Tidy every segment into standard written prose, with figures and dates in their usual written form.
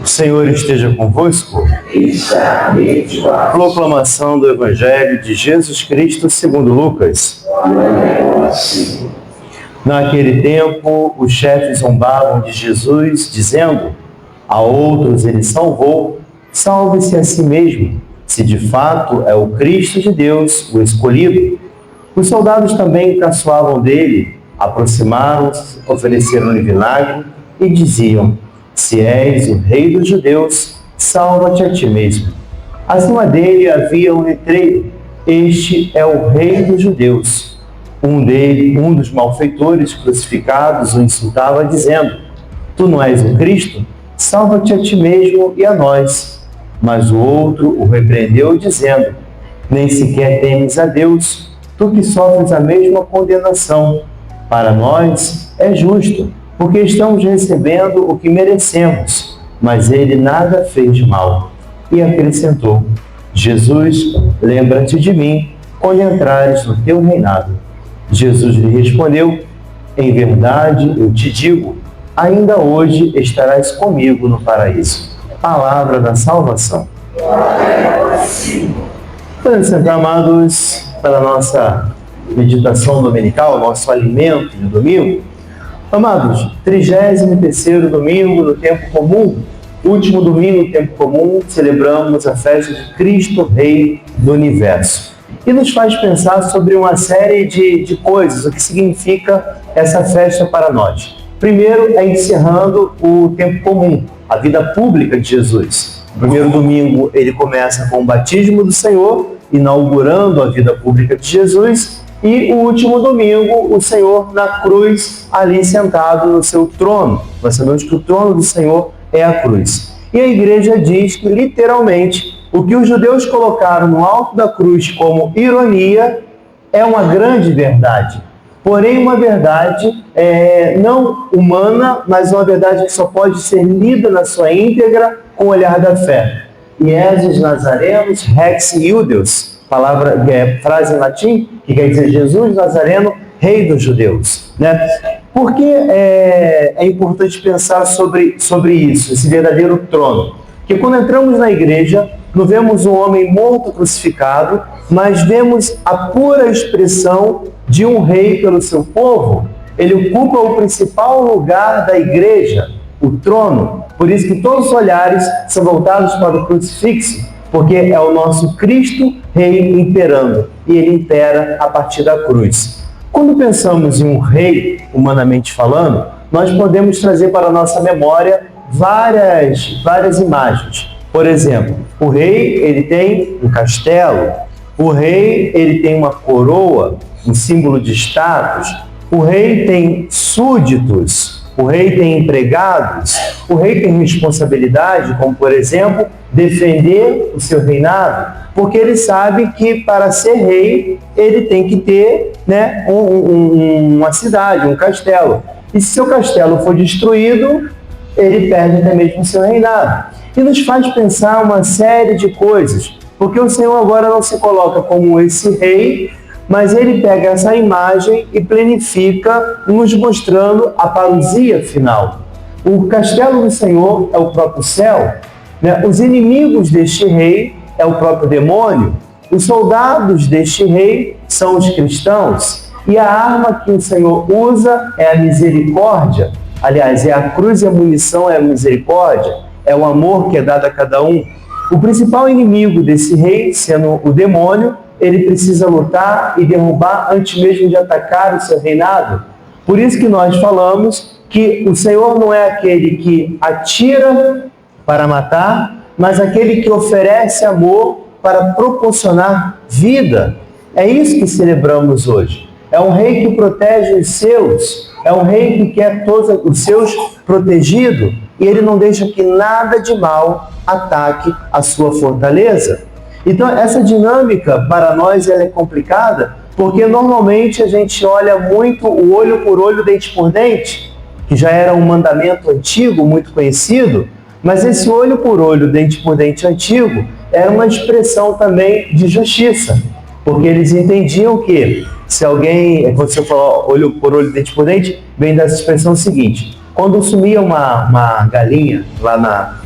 O Senhor esteja convosco. Proclamação do Evangelho de Jesus Cristo segundo Lucas. Naquele tempo, os chefes zombavam de Jesus, dizendo: a outros ele salvou, salve-se a si mesmo, se de fato é o Cristo de Deus, o escolhido. Os soldados também caçoavam dele, aproximaram-se, ofereceram-lhe vinagre e diziam: se és o rei dos judeus, salva-te a ti mesmo. Acima dele havia um letreiro: este é o rei dos judeus. Um dos malfeitores crucificados o insultava, dizendo: tu não és o Cristo? Salva-te a ti mesmo e a nós. Mas o outro o repreendeu, dizendo: nem sequer temes a Deus, tu que sofres a mesma condenação. Para nós é justo, porque estamos recebendo o que merecemos, mas ele nada fez de mal. E acrescentou: Jesus, lembra-te de mim quando entrares no teu reinado. Jesus lhe respondeu: em verdade eu te digo, ainda hoje estarás comigo no paraíso. Palavra da salvação. Vamos sentar, amados, para a nossa meditação dominical, nosso alimento de domingo. Amados, 33º domingo do tempo comum, último domingo do tempo comum, celebramos a festa de Cristo, Rei do Universo. E nos faz pensar sobre uma série de coisas, o que significa essa festa para nós. Primeiro, encerrando o tempo comum, a vida pública de Jesus. O primeiro domingo ele começa com o batismo do Senhor, inaugurando a vida pública de Jesus. E o último domingo, o Senhor na cruz, ali sentado no seu trono. Nós sabemos que o trono do Senhor é a cruz. E a igreja diz que, literalmente, o que os judeus colocaram no alto da cruz como ironia é uma grande verdade. Porém, uma verdade não humana, mas uma verdade que só pode ser lida na sua íntegra com o olhar da fé. Jesus Nazarenus Rex Iudeus, frase em latim, que quer dizer Jesus Nazareno, Rei dos Judeus. Né? Por que é importante pensar sobre isso, esse verdadeiro trono? Porque quando entramos na igreja, não vemos um homem morto crucificado, mas vemos a pura expressão de um rei pelo seu povo. Ele ocupa o principal lugar da igreja, o trono. Por isso que todos os olhares são voltados para o crucifixo, porque é o nosso Cristo Rei imperando, e ele impera a partir da cruz. Quando pensamos em um rei, humanamente falando, nós podemos trazer para a nossa memória várias imagens. Por exemplo, o rei ele tem um castelo, o rei ele tem uma coroa, um símbolo de status, o rei tem súditos, o rei tem empregados, o rei tem responsabilidade, como por exemplo, defender o seu reinado, porque ele sabe que para ser rei ele tem que ter uma cidade, um castelo. E se seu castelo for destruído, ele perde até mesmo o seu reinado. E nos faz pensar uma série de coisas, porque o Senhor agora não se coloca como esse rei, mas ele pega essa imagem e planifica, nos mostrando a parousia final. O castelo do Senhor é o próprio céu, né? Os inimigos deste rei é o próprio demônio, os soldados deste rei são os cristãos, e a arma que o Senhor usa é a misericórdia. Aliás, é a cruz e a munição é a misericórdia, é o amor que é dado a cada um. O principal inimigo desse rei, sendo o demônio, ele precisa lutar e derrubar antes mesmo de atacar o seu reinado. Por isso que nós falamos que o Senhor não é aquele que atira para matar, mas aquele que oferece amor para proporcionar vida. É isso que celebramos hoje. É um rei que protege os seus, é um rei que quer todos os seus protegidos, e ele não deixa que nada de mal ataque a sua fortaleza. Então, essa dinâmica, para nós, ela é complicada, porque normalmente a gente olha muito o olho por olho, dente por dente, que já era um mandamento antigo, muito conhecido, mas esse olho por olho, dente por dente antigo, era uma expressão também de justiça, porque eles entendiam que se alguém, quando você fala olho por olho, dente por dente, vem dessa expressão seguinte: quando sumia uma galinha, lá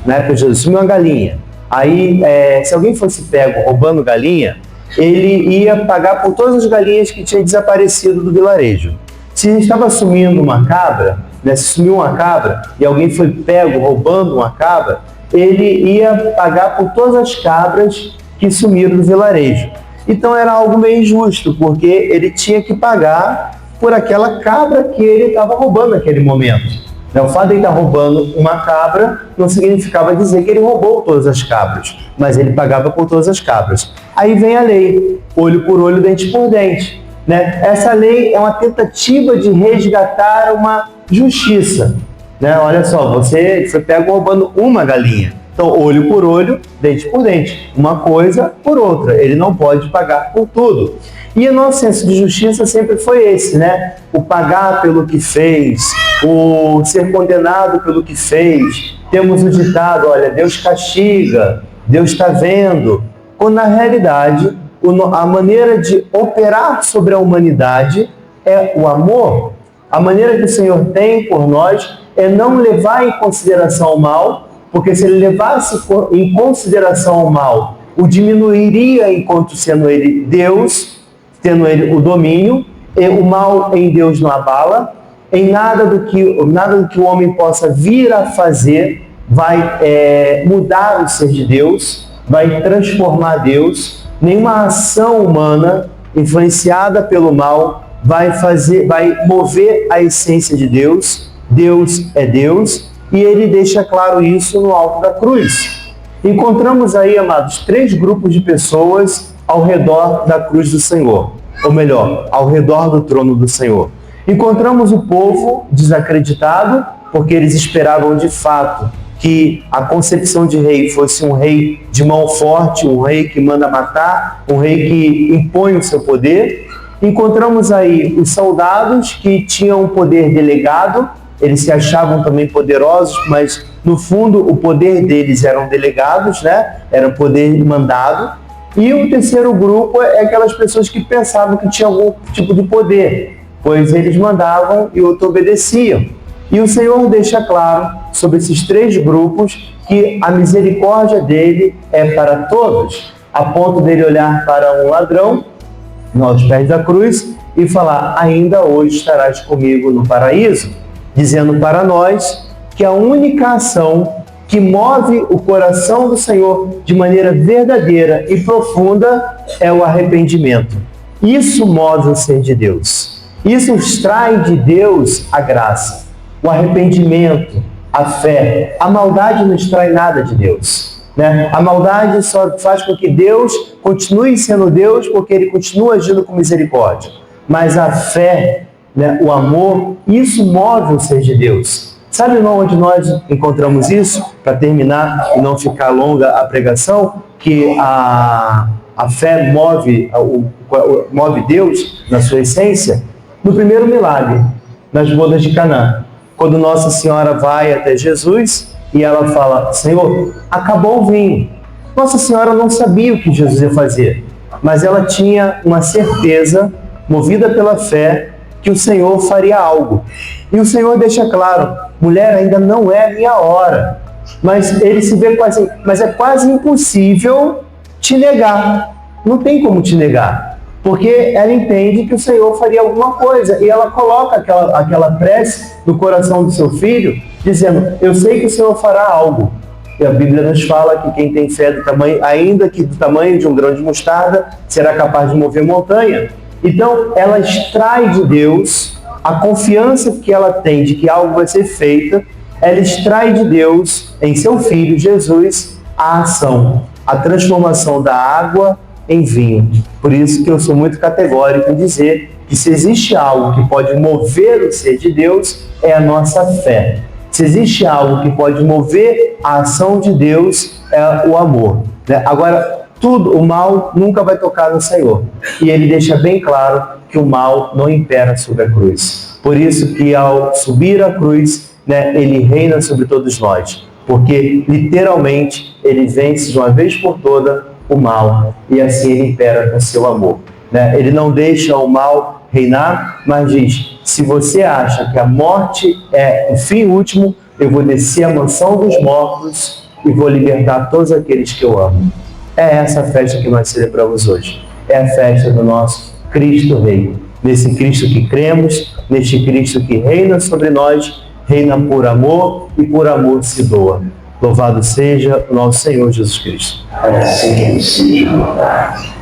na época de Jesus, sumia uma galinha. Aí, se alguém fosse pego roubando galinha, ele ia pagar por todas as galinhas que tinham desaparecido do vilarejo. Se estava sumindo uma cabra, né, se sumiu uma cabra e alguém foi pego roubando uma cabra, ele ia pagar por todas as cabras que sumiram do vilarejo. Então era algo meio injusto, porque ele tinha que pagar por aquela cabra que ele estava roubando naquele momento. O fato de ele estar roubando uma cabra não significava dizer que ele roubou todas as cabras, mas ele pagava por todas as cabras. Aí vem a lei, olho por olho, dente por dente. Né? Essa lei é uma tentativa de resgatar uma justiça. Né? Olha só, você pega roubando uma galinha. Então, olho por olho, dente por dente. Uma coisa por outra. Ele não pode pagar por tudo. E o nosso senso de justiça sempre foi esse, né? O pagar pelo que fez, o ser condenado pelo que fez. Temos o ditado, olha, Deus castiga, Deus está vendo. Quando na realidade, a maneira de operar sobre a humanidade é o amor. A maneira que o Senhor tem por nós é não levar em consideração o mal, porque se ele levasse em consideração o mal, o diminuiria enquanto sendo ele Deus, tendo ele o domínio, e o mal em Deus não abala, em nada do que o homem possa vir a fazer vai mudar o ser de Deus, vai transformar Deus, nenhuma ação humana influenciada pelo mal vai mover a essência de Deus. Deus é Deus, e ele deixa claro isso no alto da cruz. Encontramos aí, amados, 3 grupos de pessoas ao redor da cruz do Senhor, ou melhor, ao redor do trono do Senhor. Encontramos o povo desacreditado, porque eles esperavam de fato que a concepção de rei fosse um rei de mão forte, um rei que manda matar, um rei que impõe o seu poder. Encontramos aí os soldados que tinham um poder delegado, eles se achavam também poderosos, mas no fundo o poder deles eram delegados, né? Era poder mandado. E o terceiro grupo é aquelas pessoas que pensavam que tinham algum tipo de poder, pois eles mandavam e outros obedeciam. E o Senhor deixa claro sobre esses 3 grupos que a misericórdia dele é para todos, a ponto dele olhar para um ladrão aos pés da cruz e falar: ainda hoje estarás comigo no paraíso, dizendo para nós que a única ação que move o coração do Senhor de maneira verdadeira e profunda é o arrependimento. Isso move o ser de Deus. Isso extrai de Deus a graça, o arrependimento, a fé. A maldade não extrai nada de Deus, né? A maldade só faz com que Deus continue sendo Deus, porque Ele continua agindo com misericórdia. Mas a fé, né, o amor, isso move o ser de Deus. Sabe onde nós encontramos isso? Para terminar e não ficar longa a pregação, que a fé move Deus na sua essência? No primeiro milagre, nas bodas de Caná, quando Nossa Senhora vai até Jesus e ela fala: Senhor, acabou o vinho. Nossa Senhora não sabia o que Jesus ia fazer, mas ela tinha uma certeza, movida pela fé, que o Senhor faria algo. E o Senhor deixa claro: mulher, ainda não é a minha hora. Mas ele se vê quase, mas é quase impossível te negar. Não tem como te negar, porque ela entende que o Senhor faria alguma coisa, e ela coloca aquela prece no coração do seu filho, dizendo: eu sei que o Senhor fará algo. E a Bíblia nos fala que quem tem fé do tamanho, ainda que do tamanho de um grão de mostarda, será capaz de mover montanha. Então, ela extrai de Deus a confiança que ela tem de que algo vai ser feito, ela extrai de Deus, em seu Filho Jesus, a ação, a transformação da água em vinho. Por isso que eu sou muito categórico em dizer que se existe algo que pode mover o ser de Deus, é a nossa fé. Se existe algo que pode mover a ação de Deus, é o amor. Agora, o mal nunca vai tocar no Senhor. E ele deixa bem claro que o mal não impera sobre a cruz. Por isso que ao subir a cruz, ele reina sobre todos nós. Porque, literalmente, ele vence de uma vez por toda o mal. E assim ele impera com seu amor. Ele não deixa o mal reinar, mas diz: Se você acha que a morte é o fim último, eu vou descer à mansão dos mortos e vou libertar todos aqueles que eu amo. É essa a festa que nós celebramos hoje. É a festa do nosso Cristo Rei. Nesse Cristo que cremos, neste Cristo que reina sobre nós, reina por amor e por amor se doa. Louvado seja o nosso Senhor Jesus Cristo. Assim seja.